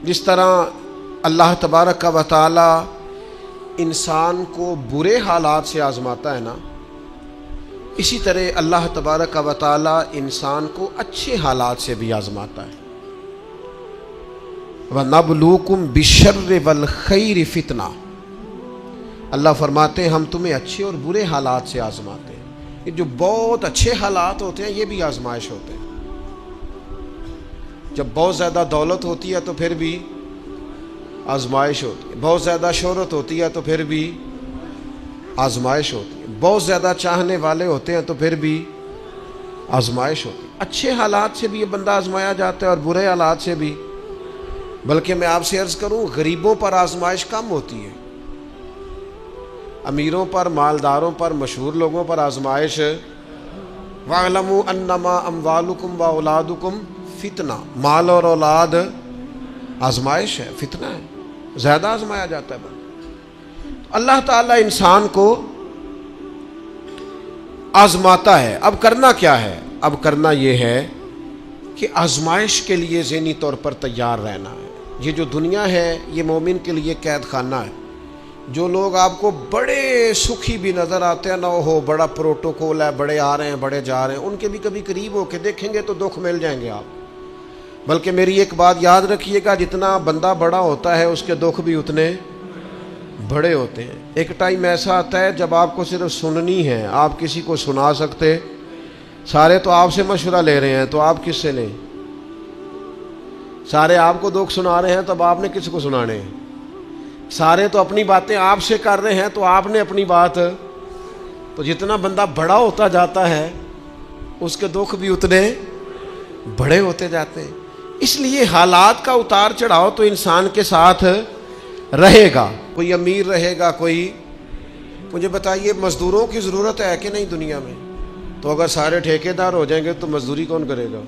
جس طرح اللہ تبارک و تعالی انسان کو برے حالات سے آزماتا ہے نا، اسی طرح اللہ تبارک و تعالی انسان کو اچھے حالات سے بھی آزماتا ہے۔ وَنَبْلُوكُمْ بِالشَّرِّ وَالْخَيْرِ فِتْنَةً، اللہ فرماتے ہیں ہم تمہیں اچھے اور برے حالات سے آزماتے ہیں۔ یہ جو بہت اچھے حالات ہوتے ہیں یہ بھی آزمائش ہوتے ہیں۔ جب بہت زیادہ دولت ہوتی ہے تو پھر بھی آزمائش ہوتی ہے، بہت زیادہ شہرت ہوتی ہے تو پھر بھی آزمائش ہوتی ہے، بہت زیادہ چاہنے والے ہوتے ہیں تو پھر بھی آزمائش ہوتی ہے۔ اچھے حالات سے بھی یہ بندہ آزمایا جاتا ہے اور برے حالات سے بھی۔ بلکہ میں آپ سے عرض کروں، غریبوں پر آزمائش کم ہوتی ہے، امیروں پر، مالداروں پر، مشہور لوگوں پر آزمائش۔ وَاعْلَمُوا أَنَّمَا أَمْوَالُكُمْ وَأَوْلَادُكُمْ فِتْنَةٌ، مال اور اولاد آزمائش ہے، فتنہ ہے، زیادہ آزمایا جاتا ہے بندہ۔ اللہ تعالیٰ انسان کو آزماتا ہے۔ اب کرنا کیا ہے؟ اب کرنا یہ ہے کہ آزمائش کے لیے ذہنی طور پر تیار رہنا ہے۔ یہ جو دنیا ہے یہ مومن کے لیے قید خانہ ہے۔ جو لوگ آپ کو بڑے سکھی بھی نظر آتے ہیں نہ، ہو بڑا پروٹوکول ہے، بڑے آ رہے ہیں بڑے جا رہے ہیں، ان کے بھی کبھی قریب ہو کے دیکھیں گے تو دکھ مل جائیں گے آپ۔ بلکہ میری ایک بات یاد رکھیے گا، جتنا بندہ بڑا ہوتا ہے اس کے دکھ بھی اتنے بڑے ہوتے ہیں۔ ایک ٹائم ایسا آتا ہے جب آپ کو صرف سننی ہے، آپ کسی کو سنا سکتے، سارے تو آپ سے مشورہ لے رہے ہیں تو آپ کس سے لیں؟ سارے آپ کو دکھ سنا رہے ہیں تو اب آپ نے کس کو سنانے ہیں؟ سارے تو اپنی باتیں آپ سے کر رہے ہیں تو آپ نے اپنی بات۔ تو جتنا بندہ بڑا ہوتا جاتا ہے اس کے دکھ بھی اتنے بڑے ہوتے جاتے ہیں۔ اس لیے حالات کا اتار چڑھاؤ تو انسان کے ساتھ رہے گا، کوئی امیر رہے گا، کوئی۔ مجھے بتائیے مزدوروں کی ضرورت ہے کہ نہیں دنیا میں؟ تو اگر سارے ٹھیکیدار ہو جائیں گے تو مزدوری کون کرے گا؟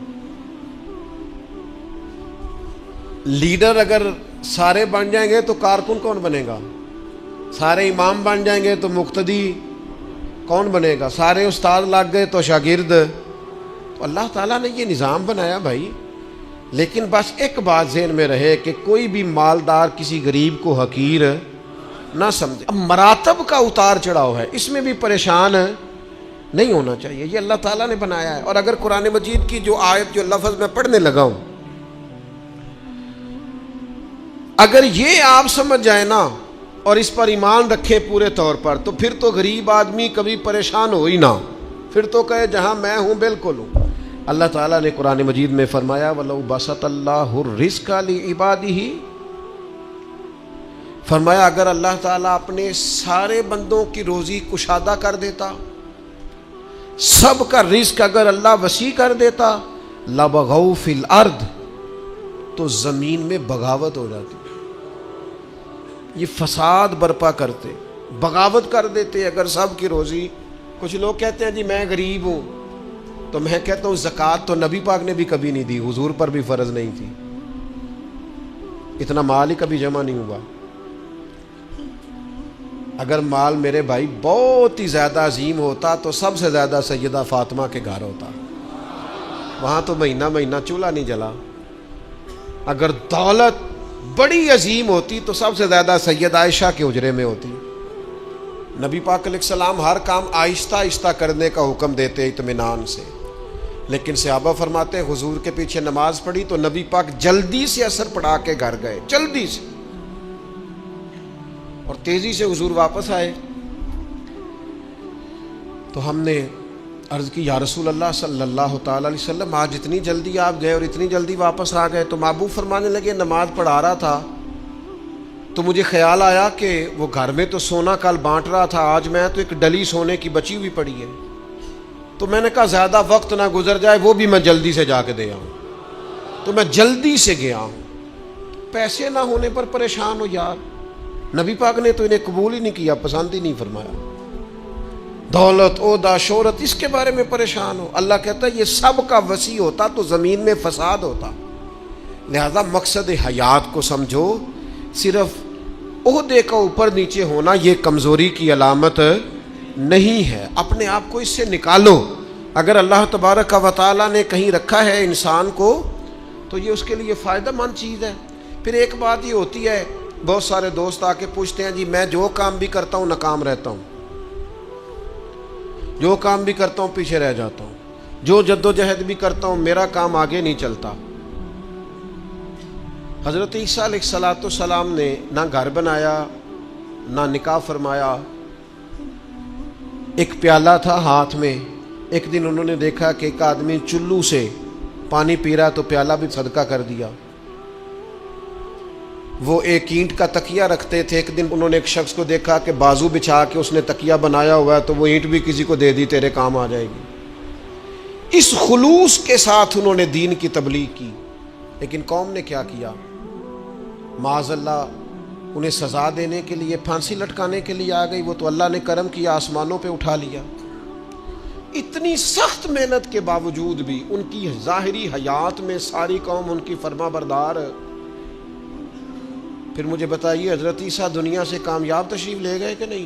لیڈر اگر سارے بن جائیں گے تو کارکن کون بنے گا؟ سارے امام بن جائیں گے تو مقتدی کون بنے گا؟ سارے استاد لگ گئے تو شاگرد۔ تو اللہ تعالیٰ نے یہ نظام بنایا بھائی۔ لیکن بس ایک بات ذہن میں رہے کہ کوئی بھی مالدار کسی غریب کو حقیر نہ سمجھے۔ اب مراتب کا اتار چڑھاؤ ہے، اس میں بھی پریشان نہیں ہونا چاہیے، یہ اللہ تعالیٰ نے بنایا ہے۔ اور اگر قرآن مجید کی جو آیت جو لفظ میں پڑھنے لگا ہوں، اگر یہ آپ سمجھ جائیں نا اور اس پر ایمان رکھیں پورے طور پر، تو پھر تو غریب آدمی کبھی پریشان ہو ہی نہ، پھر تو کہے جہاں میں ہوں بالکل ہوں۔ اللہ تعالیٰ نے قرآن مجید میں فرمایا وَلَوْ بَسَطَ اللَّهُ الرِّزْقَ لِعِبَادِهِ، فرمایا اگر اللہ تعالیٰ اپنے سارے بندوں کی روزی کشادہ کر دیتا، سب کا رزق اگر اللہ وسیع کر دیتا، لَبَغَوْا فِي الْأَرْضِ، تو زمین میں بغاوت ہو جاتی، یہ فساد برپا کرتے، بغاوت کر دیتے اگر سب کی روزی۔ کچھ لوگ کہتے ہیں جی میں غریب ہوں، تو میں کہتا ہوں زکوٰۃ تو نبی پاک نے بھی کبھی نہیں دی، حضور پر بھی فرض نہیں تھی، اتنا مال ہی کبھی جمع نہیں ہوا۔ اگر مال میرے بھائی بہت ہی زیادہ عظیم ہوتا تو سب سے زیادہ سیدہ فاطمہ کے گھر ہوتا، وہاں تو مہینہ مہینہ چولہا نہیں جلا۔ اگر دولت بڑی عظیم ہوتی تو سب سے زیادہ سید عائشہ کے حجرے میں ہوتی۔ نبی پاک علیہ السلام ہر کام آہستہ آہستہ کرنے کا حکم دیتے اطمینان سے، لیکن صحابہ فرماتے ہیں حضور کے پیچھے نماز پڑھی تو نبی پاک جلدی سے عصر پڑھا کے گھر گئے، جلدی سے، اور تیزی سے حضور واپس آئے۔ تو ہم نے عرض کی یا رسول اللہ صلی اللہ تعالی علیہ وسلم آج اتنی جلدی آپ گئے اور اتنی جلدی واپس آ گئے؟ تو محبوب فرمانے لگے نماز پڑھا رہا تھا تو مجھے خیال آیا کہ وہ گھر میں تو سونا کل بانٹ رہا تھا، آج میں تو ایک ڈلی سونے کی بچی ہوئی پڑی ہے، تو میں نے کہا زیادہ وقت نہ گزر جائے، وہ بھی میں جلدی سے جا کے دے آؤں، تو میں جلدی سے گیا ہوں۔ پیسے نہ ہونے پر پریشان ہو یار، نبی پاک نے تو انہیں قبول ہی نہیں کیا، پسند ہی نہیں فرمایا۔ دولت، عہدہ، شہرت، اس کے بارے میں پریشان ہو، اللہ کہتا ہے یہ سب کا وسیع ہوتا تو زمین میں فساد ہوتا۔ لہذا مقصد حیات کو سمجھو، صرف عہدے کا اوپر نیچے ہونا یہ کمزوری کی علامت نہیں ہے، اپنے آپ کو اس سے نکالو۔ اگر اللہ تبارک و تعالیٰ نے کہیں رکھا ہے انسان کو تو یہ اس کے لیے فائدہ مند چیز ہے۔ پھر ایک بات یہ ہوتی ہے، بہت سارے دوست آ کے پوچھتے ہیں جی میں جو کام بھی کرتا ہوں ناکام رہتا ہوں، جو کام بھی کرتا ہوں پیچھے رہ جاتا ہوں، جو جد و جہد بھی کرتا ہوں میرا کام آگے نہیں چلتا۔ حضرت عیسیٰ علیہ السلام نے نہ گھر بنایا نہ نکاح فرمایا، ایک پیالہ تھا ہاتھ میں، ایک دن انہوں نے دیکھا کہ ایک آدمی چلو سے پانی پی رہا تو پیالہ بھی صدقہ کر دیا۔ وہ ایک اینٹ کا تکیہ رکھتے تھے، ایک دن انہوں نے ایک شخص کو دیکھا کہ بازو بچھا کے اس نے تکیہ بنایا ہوا ہے تو وہ اینٹ بھی کسی کو دے دی، تیرے کام آ جائے گی۔ اس خلوص کے ساتھ انہوں نے دین کی تبلیغ کی، لیکن قوم نے کیا کیا؟ معاذ اللہ انہیں سزا دینے کے لیے، پھانسی لٹکانے کے لیے آ گئی، وہ تو اللہ نے کرم کیا آسمانوں پہ اٹھا لیا۔ اتنی سخت محنت کے باوجود بھی ان کی ظاہری حیات میں ساری قوم ان کی فرما بردار۔ پھر مجھے بتائیے حضرت عیسیٰ دنیا سے کامیاب تشریف لے گئے کہ نہیں؟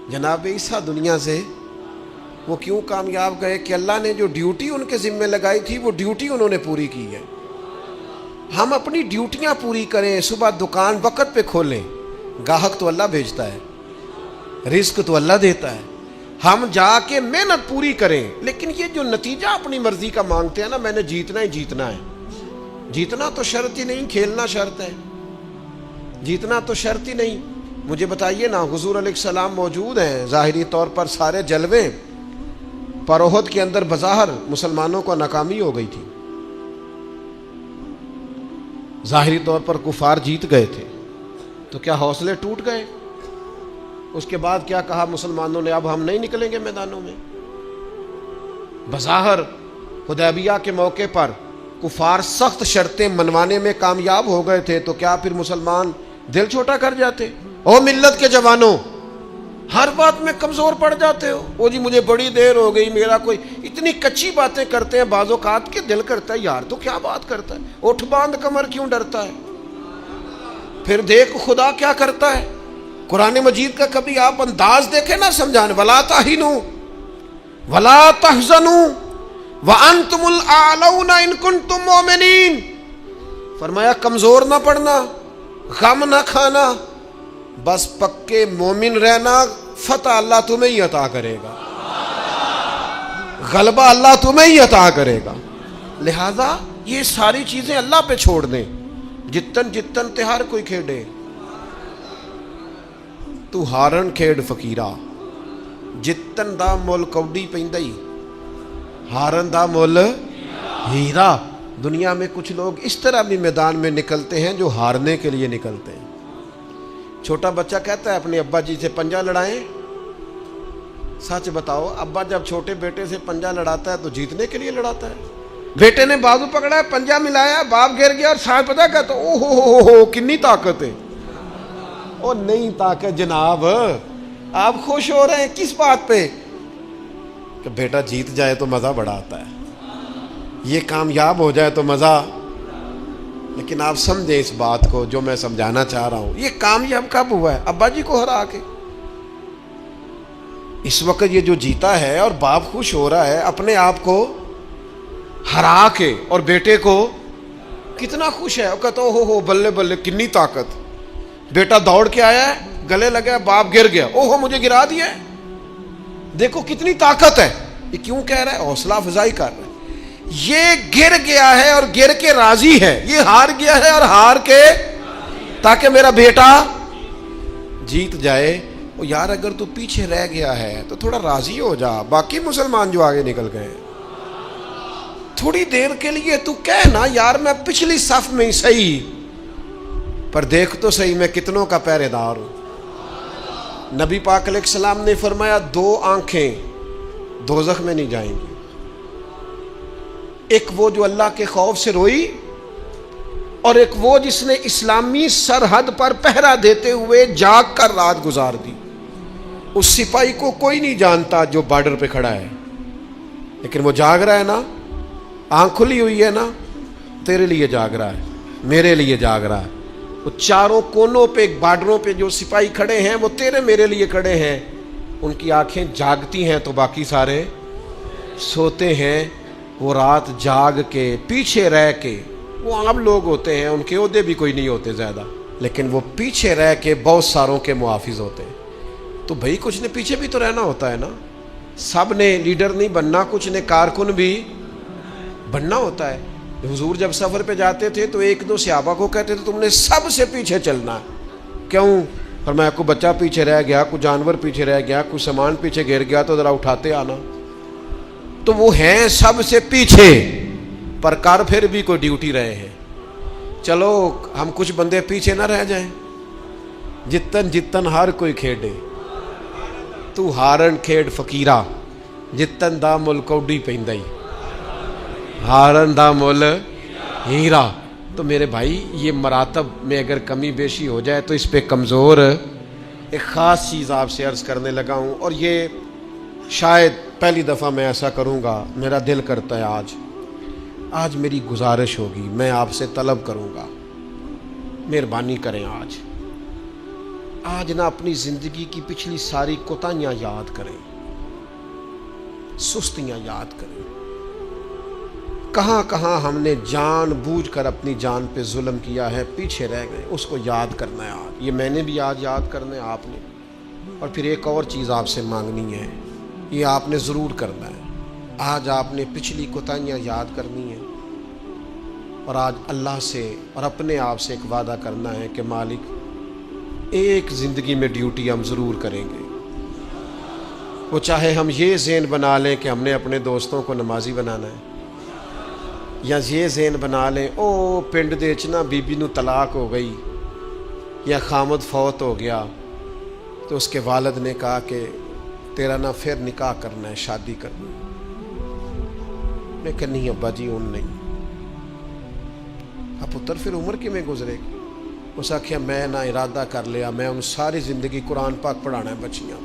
جناب عیسیٰ دنیا سے وہ کیوں کامیاب گئے کہ اللہ نے جو ڈیوٹی ان کے ذمہ لگائی تھی وہ ڈیوٹی انہوں نے پوری کی ہے۔ ہم اپنی ڈیوٹیاں پوری کریں، صبح دکان وقت پہ کھولیں، گاہک تو اللہ بھیجتا ہے، رزق تو اللہ دیتا ہے، ہم جا کے محنت پوری کریں۔ لیکن یہ جو نتیجہ اپنی مرضی کا مانگتے ہیں نا، میں نے جیتنا ہی جیتنا ہے، جیتنا تو شرط ہی نہیں، کھیلنا شرط ہے، جیتنا تو شرط ہی نہیں۔ مجھے بتائیے نا، حضور علیہ السلام موجود ہیں، ظاہری طور پر سارے جلوے، پر احد کے اندر بظاہر مسلمانوں کو ناکامی ہو گئی تھی، ظاہری طور پر کفار جیت گئے تھے، تو کیا حوصلے ٹوٹ گئے؟ اس کے بعد کیا کہا مسلمانوں نے؟ اب ہم نہیں نکلیں گے میدانوں میں۔ بظاہر حدیبیہ کے موقع پر کفار سخت شرطیں منوانے میں کامیاب ہو گئے تھے، تو کیا پھر مسلمان دل چھوٹا کر جاتے؟ او ملت کے جوانوں، ہر بات میں کمزور پڑ جاتے ہو۔ او جی مجھے بڑی دیر ہو گئی، میرا کوئی اتنی کچی باتیں کرتے ہیں، بعض اوقات کے دل کرتا ہے یار تو کیا بات کرتا ہے، اٹھ باندھ کمر کیوں ڈرتا ہے؟ پھر دیکھ خدا کیا کرتا ہے۔ قرآن مجید کا کبھی آپ انداز دیکھیں نا سمجھانے، وَلَا تَهِنُوا وَلَا تَحْزَنُوا وَأَنْتُمُ الْأَعْلَوْنَ إِن كُنتُم مُؤْمِنِينَ۔ فرمایا کمزور نہ پڑنا، غم نہ کھانا، بس پکے مومن رہنا، فتح اللہ تمہیں ہی عطا کرے گا، غلبہ اللہ تمہیں ہی عطا کرے گا۔ لہذا یہ ساری چیزیں اللہ پہ چھوڑ دیں، جتن جتن تہار کوئی کھیڑے، تو ہارن کھیڑ فقیرہ، جتن دا مول کوڈی پیندائی، ہارن دا مول ہیرا۔ دنیا میں کچھ لوگ اس طرح بھی میدان میں نکلتے ہیں جو ہارنے کے لیے نکلتے ہیں۔ چھوٹا بچہ کہتا ہے اپنے ابا جی سے پنجہ لڑائیں، سچ بتاؤ ابا جب چھوٹے بیٹے سے پنجہ لڑاتا ہے تو جیتنے کے لیے لڑاتا ہے؟ بیٹے نے بازو پکڑا ہے، پنجہ ملایا، باپ گر گیا اور صاحب پتہ کہتا او ہو کنی طاقت ہے۔ او نہیں طاقت جناب، آپ خوش ہو رہے ہیں کس بات پہ؟ کہ بیٹا جیت جائے تو مزہ بڑا آتا ہے، یہ کامیاب ہو جائے تو مزہ۔ لیکن آپ سمجھیں اس بات کو جو میں سمجھانا چاہ رہا ہوں، یہ کامیاب کب ہوا ہے؟ ابا جی کو ہرا کے۔ اس وقت یہ جو جیتا ہے اور باپ خوش ہو رہا ہے اپنے آپ کو ہرا کے، اور بیٹے کو کتنا خوش ہے، وہ کہتا ہو بلے بلے کنی طاقت۔ بیٹا دوڑ کے آیا ہے، گلے لگا، باپ گر گیا، مجھے گرا دیا ہے، دیکھو کتنی طاقت ہے۔ یہ کیوں کہہ رہا ہے؟ حوصلہ افزائی کر رہا ہے۔ یہ گر گیا ہے اور گر کے راضی ہے، یہ ہار گیا ہے اور ہار کے، تاکہ میرا بیٹا جیت جائے۔ یار اگر تو پیچھے رہ گیا ہے تو تھوڑا راضی ہو جا، باقی مسلمان جو آگے نکل گئے تھوڑی دیر کے لیے تو کہنا یار میں پچھلی صف میں ہی صحیح، پر دیکھ تو صحیح میں کتنوں کا پہرے دار ہوں۔ نبی پاک علیہ السلام نے فرمایا 2 آنکھیں دوزخ میں نہیں جائیں گی، ایک وہ جو اللہ کے خوف سے روئی، اور ایک وہ جس نے اسلامی سرحد پر پہرا دیتے ہوئے جاگ کر رات گزار دی۔ اس سپاہی کو کوئی نہیں جانتا جو بارڈر پہ کھڑا ہے، لیکن وہ جاگ رہا ہے نا، آنکھ کھلی ہوئی ہے نا، تیرے لیے جاگ رہا ہے، میرے لیے جاگ رہا ہے۔ وہ چاروں کونوں پہ بارڈروں پہ جو سپاہی کھڑے ہیں وہ تیرے میرے لیے کھڑے ہیں، ان کی آنکھیں جاگتی ہیں تو باقی سارے سوتے ہیں۔ وہ رات جاگ کے پیچھے رہ کے وہ عام لوگ ہوتے ہیں، ان کے عہدے بھی کوئی نہیں ہوتے زیادہ، لیکن وہ پیچھے رہ کے بہت ساروں کے محافظ ہوتے ہیں۔ تو بھائی کچھ نے پیچھے بھی تو رہنا ہوتا ہے نا، سب نے لیڈر نہیں بننا، کچھ نے کارکن بھی بننا ہوتا ہے۔ حضور جب سفر پہ جاتے تھے تو ایک دو صحابہ کو کہتے تھے تم نے سب سے پیچھے چلنا ہے۔ کیوں؟ فرمایا کوئی بچہ پیچھے رہ گیا، کوئی جانور پیچھے رہ گیا، کوئی سامان پیچھے گر گیا تو ذرا اٹھاتے آنا۔ تو وہ ہیں سب سے پیچھے، پر کر پھر بھی کوئی ڈیوٹی رہے ہیں۔ چلو ہم کچھ بندے پیچھے نہ رہ جائیں، جتن جتن ہر کوئی کھیڈے، تو ہارن کھیڈ فقیرہ، جتن دا مل کوڈی پیندائی، ہارن دا مل ہیرا۔ تو میرے بھائی یہ مراتب میں اگر کمی بیشی ہو جائے تو اس پہ کمزور ایک خاص چیز آپ سے عرض کرنے لگا ہوں، اور یہ شاید پہلی دفعہ میں ایسا کروں گا۔ میرا دل کرتا ہے آج میری گزارش ہوگی، میں آپ سے طلب کروں گا، مہربانی کریں آج نہ اپنی زندگی کی پچھلی ساری کوتاہیاں یاد کریں، سستیاں یاد کریں، کہاں کہاں ہم نے جان بوجھ کر اپنی جان پہ ظلم کیا ہے، پیچھے رہ گئے، اس کو یاد کرنا ہے آج۔ یہ میں نے بھی آج یاد کرنا ہے، آپ نے۔ اور پھر ایک اور چیز آپ سے مانگنی ہے، یہ آپ نے ضرور کرنا ہے۔ آج آپ نے پچھلی کوتاہیاں یاد کرنی ہیں، اور آج اللہ سے اور اپنے آپ سے ایک وعدہ کرنا ہے کہ مالک ایک زندگی میں ڈیوٹی ہم ضرور کریں گے، وہ چاہے ہم یہ ذہن بنا لیں کہ ہم نے اپنے دوستوں کو نمازی بنانا ہے، یا یہ ذہن بنا لیں او پنڈ دے وچ نا بی بی نو طلاق ہو گئی یا خامد فوت ہو گیا تو اس کے والد نے کہا کہ تیرا نا پھر نکاح کرنا ہے، شادی کرنا ہے۔ میں کہ نہیں ابا جی ان نہیں۔ اب پتر پھر عمر کی میں گزرے گی؟ اس آخیا میں نہ ارادہ کر لیا، میں ان ساری زندگی قرآن پاک پڑھانا ہے بچیاں۔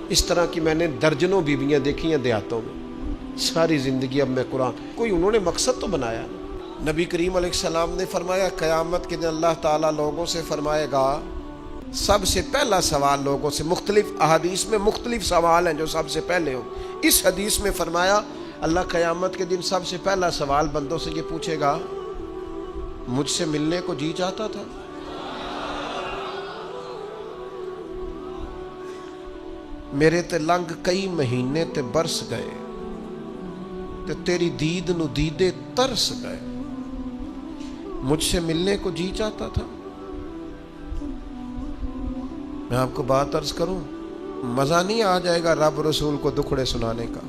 اس طرح کی میں نے درجنوں بیویاں دیکھی ہیں دیہاتوں میں، ساری زندگی اب میں قرآن۔ کوئی انہوں نے مقصد تو بنایا۔ نبی کریم علیہ السلام نے فرمایا قیامت کے دن اللہ تعالیٰ لوگوں سے فرمائے گا، سب سے پہلا سوال لوگوں سے، مختلف احادیث میں مختلف سوال ہیں جو سب سے پہلے ہو۔ اس حدیث میں فرمایا اللہ قیامت کے دن سب سے پہلا سوال بندوں سے یہ پوچھے گا مجھ سے ملنے کو جی چاہتا تھا؟ میرے تے لنگ کئی مہینے تے برس گئے تے تیری دید نو دیدے ترس گئے، مجھ سے ملنے کو جی چاہتا تھا؟ میں آپ کو بات عرض کروں، مزہ نہیں آ جائے گا رب رسول کو دکھڑے سنانے کا؟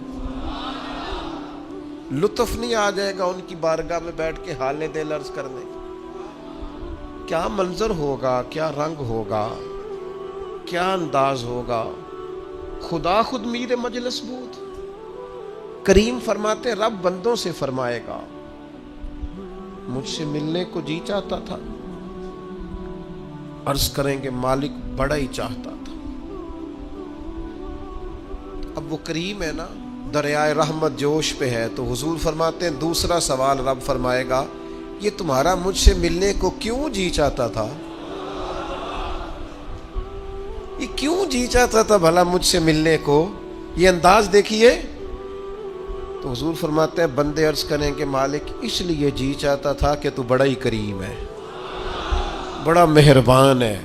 لطف نہیں آ جائے گا ان کی بارگاہ میں بیٹھ کے حال دل عرض کرنے کا؟ کیا منظر ہوگا، کیا رنگ ہوگا، کیا انداز ہوگا؟ خدا خود میر مجلس بود۔ کریم فرماتے رب بندوں سے فرمائے گا مجھ سے ملنے کو جی چاہتا تھا؟ عرض کریں گے مالک بڑا ہی چاہتا تھا۔ اب وہ کریم ہے نا، دریائے رحمت جوش پہ ہے، تو حضور فرماتے ہیں دوسرا سوال رب فرمائے گا یہ تمہارا مجھ سے ملنے کو کیوں جی چاہتا تھا؟ یہ کیوں جی چاہتا تھا بھلا مجھ سے ملنے کو؟ یہ انداز دیکھیے۔ تو حضور فرماتے ہیں بندے عرض کریں کہ مالک اس لیے جی چاہتا تھا کہ تو بڑا ہی کریم ہے، بڑا مہربان ہے،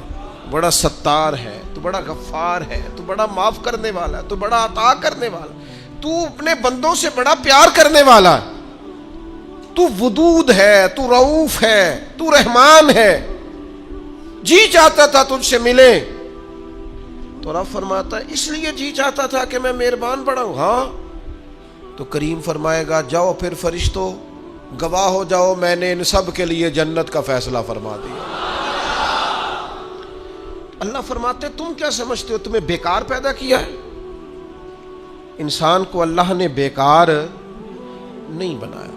بڑا ستار ہے، تو بڑا غفار ہے، تو بڑا معاف کرنے والا ہے، تو بڑا عطا کرنے والا، تو اپنے بندوں سے بڑا پیار کرنے والا ہے، تو ودود ہے، تو رؤوف ہے، تو رحمان ہے، جی چاہتا تھا تجھ سے ملے۔ تو رب فرماتا ہے اس لیے جی چاہتا تھا کہ میں مہربان بڑا ہوں؟ ہاں۔ تو کریم فرمائے گا جاؤ پھر فرشتوں گواہ ہو جاؤ، میں نے ان سب کے لیے جنت کا فیصلہ فرما دیا۔ اللہ فرماتے تم کیا سمجھتے ہو تمہیں بیکار پیدا کیا ہے؟ انسان کو اللہ نے بیکار نہیں بنایا۔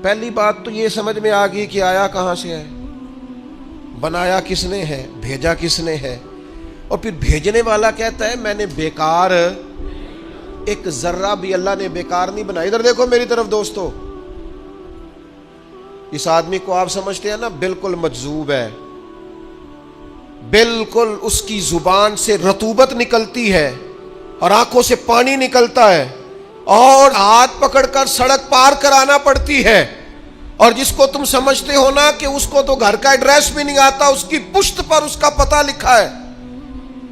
پہلی بات تو یہ سمجھ میں آ گئی کہ آیا کہاں سے ہے، بنایا کس نے ہے، بھیجا کس نے ہے، اور پھر بھیجنے والا کہتا ہے میں نے بیکار، ایک ذرہ بھی اللہ نے بیکار نہیں بنایا۔ ادھر دیکھو میری طرف دوستو، اس آدمی کو آپ سمجھتے ہیں نا بالکل مجذوب ہے، بالکل اس کی زبان سے رطوبت نکلتی ہے اور آنکھوں سے پانی نکلتا ہے اور ہاتھ پکڑ کر سڑک پار کرانا پڑتی ہے اور جس کو تم سمجھتے ہو نا کہ اس کو تو گھر کا ایڈریس بھی نہیں آتا، اس کی پشت پر اس کا پتہ لکھا ہے،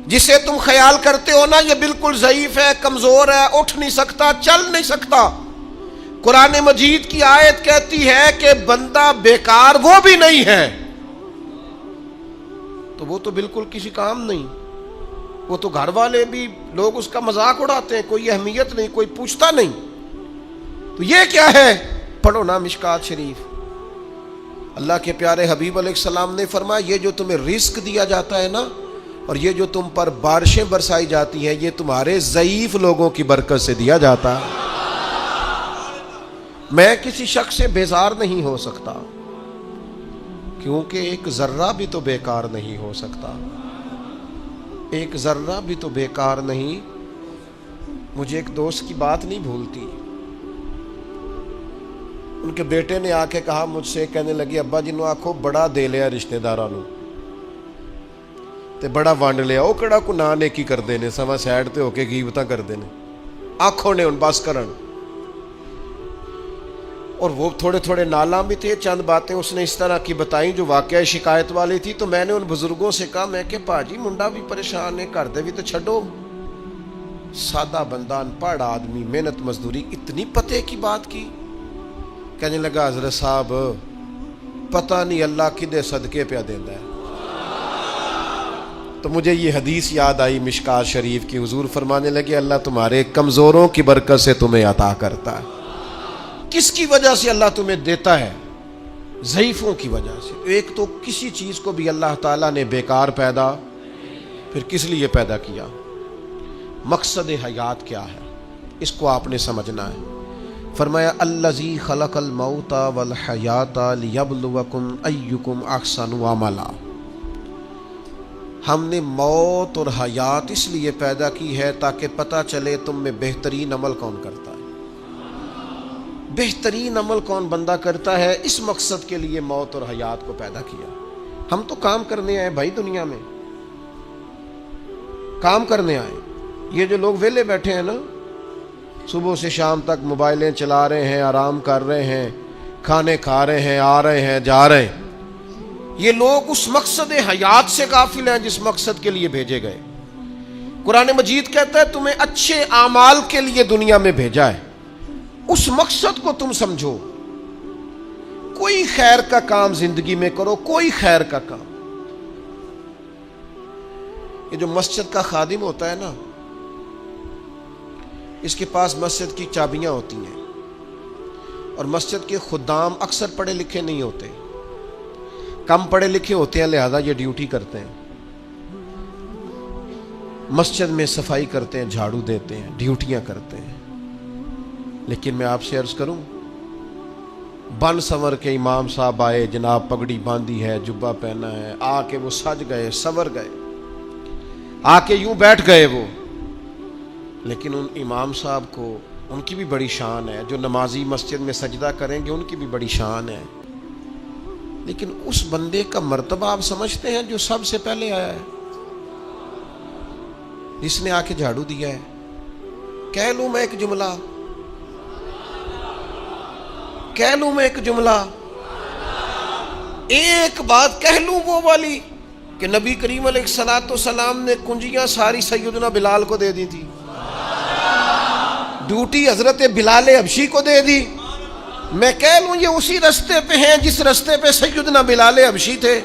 جسے تم خیال کرتے ہو نا یہ بالکل ضعیف ہے، کمزور ہے، اٹھ نہیں سکتا، چل نہیں سکتا، قرآن مجید کی آیت کہتی ہے کہ بندہ بیکار وہ بھی نہیں ہے، تو وہ تو بالکل کسی کام نہیں، وہ تو گھر والے بھی لوگ اس کا مذاق اڑاتے ہیں، کوئی اہمیت نہیں، کوئی پوچھتا نہیں۔ تو یہ کیا ہے؟ پڑھو نا مشکات شریف۔ اللہ کے پیارے حبیب علیہ السلام نے فرمایا یہ جو تمہیں رزق دیا جاتا ہے نا، اور یہ جو تم پر بارشیں برسائی جاتی ہیں، یہ تمہارے ضعیف لوگوں کی برکت سے دیا جاتا ہے۔ میں کسی شخص سے بیزار نہیں ہو سکتا، کیونکہ ایک ذرہ بھی تو بیکار نہیں ہو سکتا، ایک ذرہ بھی تو بیکار نہیں۔ مجھے ایک دوست کی بات نہیں بھولتی، ان کے بیٹے نے آ کے کہا مجھ سے، کہنے لگی ابا جی نو آکھو بڑا دے لیا رشتہ داراں نو تے بڑا ونڈ لیا، وہ کہڑا کو نہ نیکی کردے نے، سوا سائڈ تے ہو کے غیبتاں کردے نے، آنکھوں نے ان بس کرن۔ اور وہ تھوڑے تھوڑے نالاں بھی تھے، چند باتیں اس نے اس طرح کی بتائیں جو واقعہ شکایت والی تھی۔ تو میں نے ان بزرگوں سے کہا، میں کہ پاجی منڈا بھی پریشان ہے، گھر دے بھی تو چھڈو، سادہ بندہ ان پڑھ آدمی محنت مزدوری، اتنی پتے کی بات کی؟ کہنے لگا حضرت صاحب پتہ نہیں اللہ کدے صدقے پہ دیندا ہے۔ تو مجھے یہ حدیث یاد آئی مشکات شریف کی، حضور فرمانے لگے اللہ تمہارے کمزوروں کی برکت سے تمہیں عطا کرتا ہے۔ کس کی وجہ سے اللہ تمہیں دیتا ہے؟ ضعیفوں کی وجہ سے۔ ایک تو کسی چیز کو بھی اللہ تعالیٰ نے بیکار پیدا پھر کس لیے پیدا کیا؟ مقصد حیات کیا ہے، اس کو آپ نے سمجھنا ہے۔ فرمایا الذی خلق الموت والحیات لیبلوکم ایکم احسن عملا، ہم نے موت اور حیات اس لیے پیدا کی ہے تاکہ پتہ چلے تم میں بہترین عمل کون کرتا ہے، بہترین عمل کون بندہ کرتا ہے۔ اس مقصد کے لیے موت اور حیات کو پیدا کیا۔ ہم تو کام کرنے آئے بھائی، دنیا میں کام کرنے آئے۔ یہ جو لوگ ویلے بیٹھے ہیں نا، صبح سے شام تک موبائلیں چلا رہے ہیں، آرام کر رہے ہیں، کھانے کھا رہے ہیں، آ رہے ہیں، جا رہے ہیں، یہ لوگ اس مقصد حیات سے غافل ہیں جس مقصد کے لیے بھیجے گئے۔ قرآن مجید کہتا ہے تمہیں اچھے اعمال کے لیے دنیا میں بھیجا ہے، اس مقصد کو تم سمجھو۔ کوئی خیر کا کام زندگی میں کرو، کوئی خیر کا کام۔ یہ جو مسجد کا خادم ہوتا ہے نا، اس کے پاس مسجد کی چابیاں ہوتی ہیں، اور مسجد کے خدام اکثر پڑھے لکھے نہیں ہوتے، کم پڑھے لکھے ہوتے ہیں، لہذا یہ ڈیوٹی کرتے ہیں، مسجد میں صفائی کرتے ہیں، جھاڑو دیتے ہیں، ڈیوٹیاں کرتے ہیں۔ لیکن میں آپ سے عرض کروں، بن سنور کے امام صاحب آئے، جناب پگڑی باندھی ہے، جبہ پہنا ہے، آ کے وہ سج گئے، سنور گئے، آ کے یوں بیٹھ گئے وہ، لیکن ان امام صاحب کو ان کی بھی بڑی شان ہے، جو نمازی مسجد میں سجدہ کریں گے ان کی بھی بڑی شان ہے، لیکن اس بندے کا مرتبہ آپ سمجھتے ہیں جو سب سے پہلے آیا ہے، جس نے آ کے جھاڑو دیا ہے؟ کہہ لوں میں ایک جملہ، کہہ لوں میں ایک جملہ، ایک بات کہہ لوں وہ والی کہ نبی کریم علیہ الصلوۃ والسلام نے کنجیاں ساری سیدنا بلال کو دے دی تھی، ڈیوٹی حضرت بلال حبشی کو دے دی۔ میں کہہ لوں یہ اسی رستے پہ ہیں جس رستے پہ سیدنا بلال حبشی تھے؟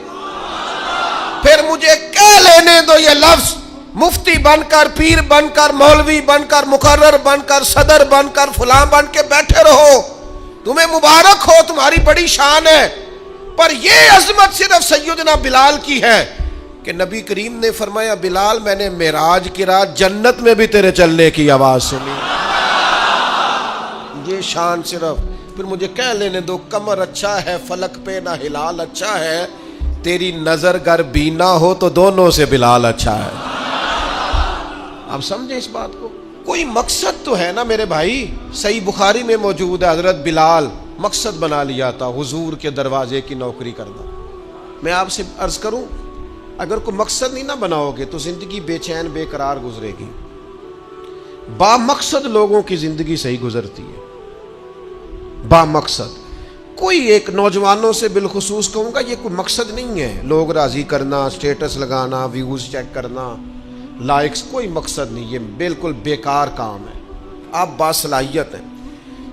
پھر مجھے کہہ لینے دو یہ لفظ، مفتی بن کر، پیر بن کر، مولوی بن کر، مقرر بن کر، صدر بن کر، فلاں بن کے بیٹھے رہو، تمہیں مبارک ہو، تمہاری بڑی شان ہے، پر یہ عظمت صرف سیدنا بلال کی ہے کہ نبی کریم نے فرمایا بلال میں نے معراج کی رات جنت میں بھی تیرے چلنے کی آواز سنی، یہ شان صرف۔ پھر مجھے کہہ لینے دو کمر اچھا ہے، فلک پہ نہ ہلال اچھا ہے، تیری نظر گر بینا ہو تو دونوں سے بلال اچھا ہے۔ آپ سمجھیں اس بات کو، کوئی مقصد تو ہے نا میرے بھائی۔ صحیح بخاری میں موجود ہے حضرت بلال مقصد بنا لیا تھا حضور کے دروازے کی نوکری کرنا۔ میں آپ سے عرض کروں، اگر کوئی مقصد نہیں نہ بناؤ گے تو زندگی بے چین بے قرار گزرے گی۔ با مقصد لوگوں کی زندگی صحیح گزرتی ہے، با مقصد۔ کوئی ایک نوجوانوں سے بالخصوص کہوں گا یہ کوئی مقصد نہیں ہے، لوگ راضی کرنا، سٹیٹس لگانا، ویوز چیک کرنا، لائکس، کوئی مقصد نہیں، یہ بالکل بیکار کام ہے۔ آپ باصلاحیت ہیں۔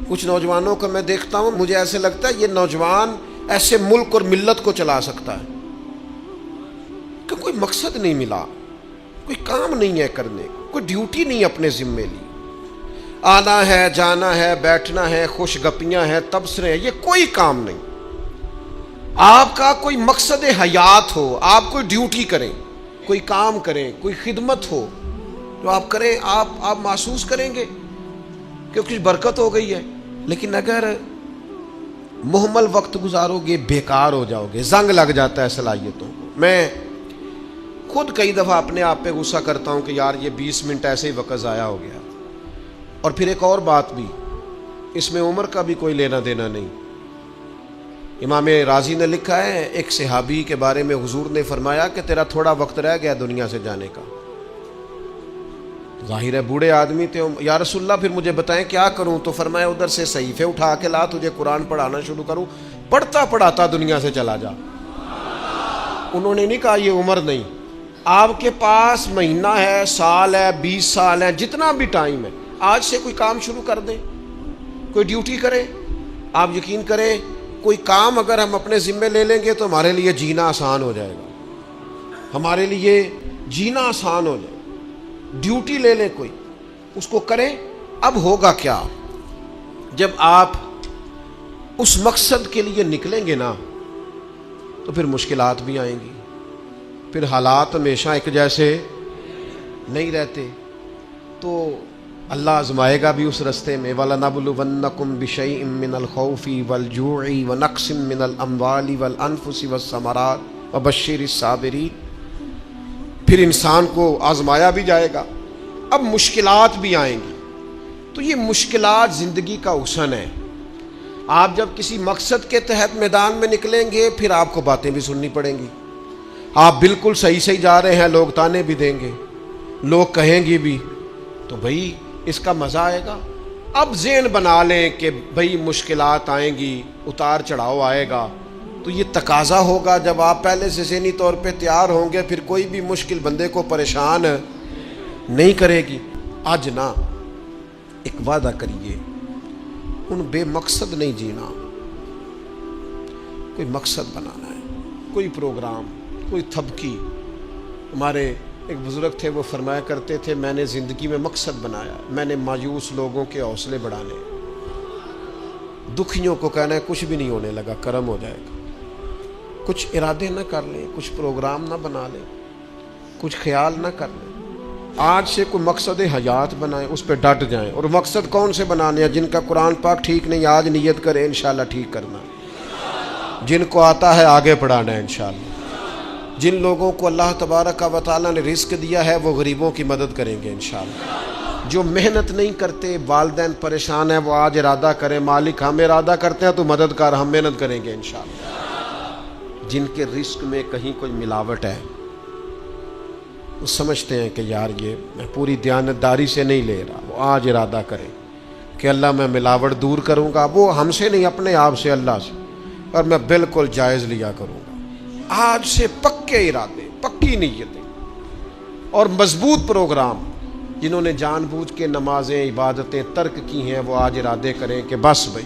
کچھ نوجوانوں کو میں دیکھتا ہوں، مجھے ایسے لگتا ہے یہ نوجوان ایسے ملک اور ملت کو چلا سکتا ہے، کہ کوئی مقصد نہیں ملا، کوئی کام نہیں ہے کرنے، کوئی ڈیوٹی نہیں اپنے ذمے لی، آنا ہے، جانا ہے، بیٹھنا ہے، خوش گپیاں ہیں، تبصرے ہیں، یہ کوئی کام نہیں۔ آپ کا کوئی مقصد حیات ہو، آپ کوئی ڈیوٹی کریں، کوئی کام کریں، کوئی خدمت ہو جو آپ کریں، آپ محسوس کریں گے کہ کچھ برکت ہو گئی ہے۔ لیکن اگر محمل وقت گزارو گے، بیکار ہو جاؤ گے، زنگ لگ جاتا ہے صلاحیتوں کو۔ میں خود کئی دفعہ اپنے آپ پہ غصہ کرتا ہوں کہ یار یہ 20 منٹ ایسے ہی وقت ضائع ہو گیا۔ اور پھر ایک اور بات بھی، اس میں عمر کا بھی کوئی لینا دینا نہیں۔ امام رازی نے لکھا ہے، ایک صحابی کے بارے میں حضور نے فرمایا کہ تیرا تھوڑا وقت رہ گیا دنیا سے جانے کا۔ ظاہر ہے بوڑھے آدمی تھے، یا رسول اللہ پھر مجھے بتائیں کیا کروں؟ تو فرمایا ادھر سے صحیفے اٹھا کے لا، تجھے قرآن پڑھانا شروع کروں، پڑھتا پڑھاتا دنیا سے چلا جا۔ انہوں نے نہیں کہا یہ عمر نہیں، آپ کے پاس مہینہ ہے، سال ہے، 20 سال ہے، جتنا بھی ٹائم ہے، آج سے کوئی کام شروع کر دیں، کوئی ڈیوٹی کریں۔ آپ یقین کریں کوئی کام اگر ہم اپنے ذمے لے لیں گے تو ہمارے لیے جینا آسان ہو جائے گا، ہمارے لیے جینا آسان ہو جائے گا۔ ڈیوٹی لے لیں کوئی، اس کو کریں۔ اب ہوگا کیا؟ جب آپ اس مقصد کے لیے نکلیں گے نا تو پھر مشکلات بھی آئیں گی، پھر حالات ہمیشہ ایک جیسے نہیں رہتے، تو اللہ آزمائے گا بھی اس رستے میں۔ وَلَنَبْلُوَنَّكُمْ بِشَيْءٍ مِّنَ الْخَوْفِ وَالْجُوعِ وَنَقْصٍ مِّنَ الْأَمْوَالِ وَالْأَنفُسِ وَالثَّمَرَاتِ وَبَشِّرِ الصَّابِرِينَ۔ پھر انسان کو آزمایا بھی جائے گا، اب مشکلات بھی آئیں گی۔ تو یہ مشکلات زندگی کا حسن ہے۔ آپ جب کسی مقصد کے تحت میدان میں نکلیں گے پھر آپ کو باتیں بھی سننی پڑیں گی۔ آپ بالکل صحیح جا رہے ہیں، لوگ تانے بھی دیں گے، لوگ کہیں گے بھی، تو بھائی اس کا مزہ آئے گا۔ اب ذہن بنا لیں کہ بھائی مشکلات آئیں گی، اتار چڑھاؤ آئے گا، تو یہ تقاضا ہوگا جب آپ پہلے سے ذہنی طور پہ تیار ہوں گے، پھر کوئی بھی مشکل بندے کو پریشان نہیں کرے گی۔ آج نہ ایک وعدہ کریے، ان بے مقصد نہیں جینا، کوئی مقصد بنانا ہے، کوئی پروگرام، کوئی تھبکی۔ ہمارے ایک بزرگ تھے، وہ فرمایا کرتے تھے میں نے زندگی میں مقصد بنایا، میں نے مایوس لوگوں کے حوصلے بڑھانے، دکھیوں کو کہنا ہے کچھ بھی نہیں ہونے لگا، کرم ہو جائے گا۔ کچھ ارادے نہ کر لیں، کچھ پروگرام نہ بنا لیں، کچھ خیال نہ کر لیں، آج سے کوئی مقصد حیات بنائیں، اس پہ ڈٹ جائیں۔ اور مقصد کون سے بنانے ہیں؟ جن کا قرآن پاک ٹھیک نہیں آج نیت کریں انشاءاللہ ٹھیک کرنا، جن کو آتا ہے آگے پڑھانا ہے انشاءاللہ۔ جن لوگوں کو اللہ تبارک و تعالیٰ نے رزق دیا ہے وہ غریبوں کی مدد کریں گے انشاءاللہ۔ جو محنت نہیں کرتے، والدین پریشان ہیں، وہ آج ارادہ کریں مالک ہم ارادہ کرتے ہیں تو مددگار ہم محنت کریں گے انشاءاللہ۔ جن کے رزق میں کہیں کوئی ملاوٹ ہے، وہ سمجھتے ہیں کہ یار یہ میں پوری دیانتداری سے نہیں لے رہا، وہ آج ارادہ کریں کہ اللہ میں ملاوٹ دور کروں گا، وہ ہم سے نہیں اپنے آپ سے، اللہ سے، اور میں بالکل جائز لیا کروں گا۔ آج سے پکے ارادے، پکی نیتیں اور مضبوط پروگرام۔ جنہوں نے جان بوجھ کے نمازیں عبادتیں ترک کی ہیں وہ آج ارادے کریں کہ بس بھائی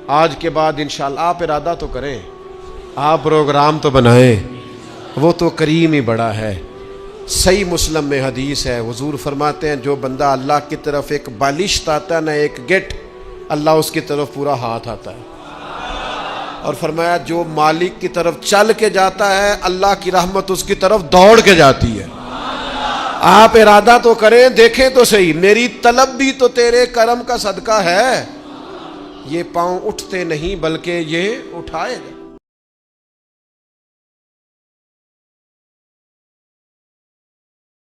آج کے بعد انشاءاللہ۔ آپ ارادہ تو کریں، آپ پروگرام تو بنائیں، وہ تو کریم ہی بڑا ہے۔ صحیح مسلم میں حدیث ہے، حضور فرماتے ہیں جو بندہ اللہ کی طرف ایک بالشت آتا ہے نہ ایک گٹ، اللہ اس کی طرف پورا ہاتھ آتا ہے۔ اور فرمایا جو مالک کی طرف چل کے جاتا ہے اللہ کی رحمت اس کی طرف دوڑ کے جاتی ہے۔ آپ ارادہ تو کریں، دیکھیں تو صحیح، میری طلب بھی تو تیرے کرم کا صدقہ ہے۔ یہ پاؤں اٹھتے نہیں بلکہ یہ اٹھائے گا۔